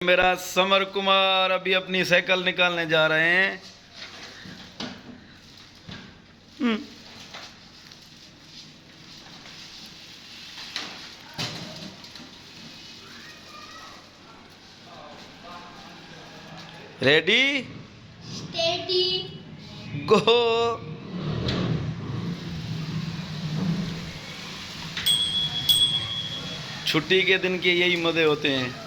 मेरा समर कुमार अभी अपनी साइकिल निकालने जा रहे हैं। रेडी स्टेडी गो। छुट्टी के दिन के यही मजे होते हैं।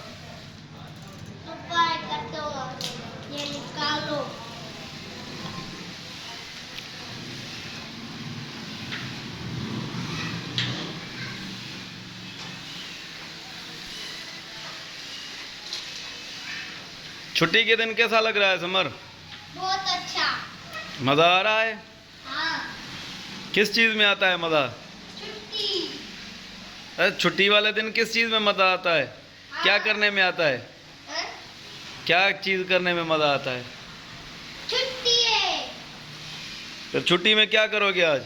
ये निकालो। छुट्टी के दिन कैसा लग रहा है समर? बहुत अच्छा। मजा आ रहा है? हाँ। किस चीज में आता है मजा? छुट्टी। अरे छुट्टी वाले दिन किस चीज में मजा आता है? क्या करने में आता है? क्या चीज करने में मजा आता है? छुट्टी है। तो छुट्टी में क्या करोगे आज?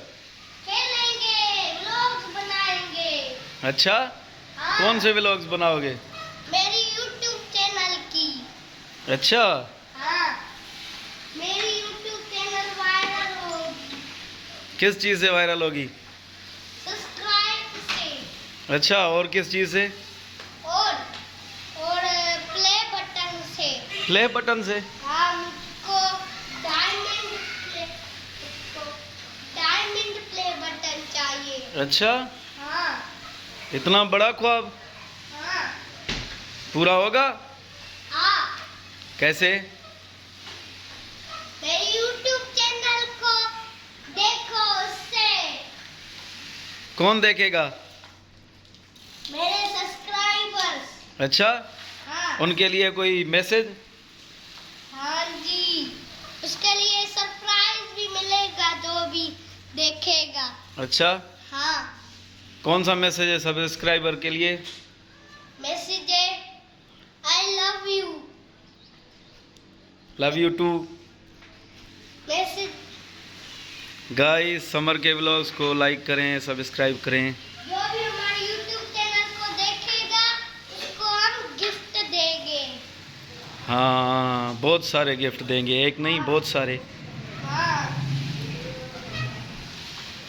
खेलेंगे, व्लॉग्स बनाएंगे। अच्छा, हाँ। कौन से व्लॉग्स बनाओगे? मेरी यूट्यूब चैनल की। अच्छा, हाँ। मेरी यूट्यूब चैनल वायरल होगी। किस चीज से वायरल होगी? सब्सक्राइब से। अच्छा, और किस चीज से? और प्ले बटन से। प्ले बटन से? हाँ, मुझको डायमंड प्ले बटन चाहिए। अच्छा, हाँ। इतना बड़ा ख्वाब हाँ। पूरा होगा? हाँ। कैसे? मेरे YouTube चैनल को देखो उससे। कौन देखेगा? मेरे सब्सक्राइबर्स। अच्छा, हाँ। उनके लिए कोई मैसेज? हाँ जी, उसके लिए सरप्राइज भी मिलेगा जो भी देखेगा। अच्छा, हाँ। कौन सा मैसेज है सब्सक्राइबर के लिए? मैसेज है, I love you. Love you too. Message guys, summer के व्लॉग्स को लाइक करें, सब्सक्राइब करें। जो भी हमारे YouTube चैनल को देखेगा उसको हम गिफ्ट देंगे। हाँ, बहुत सारे गिफ्ट देंगे, एक नहीं बहुत सारे।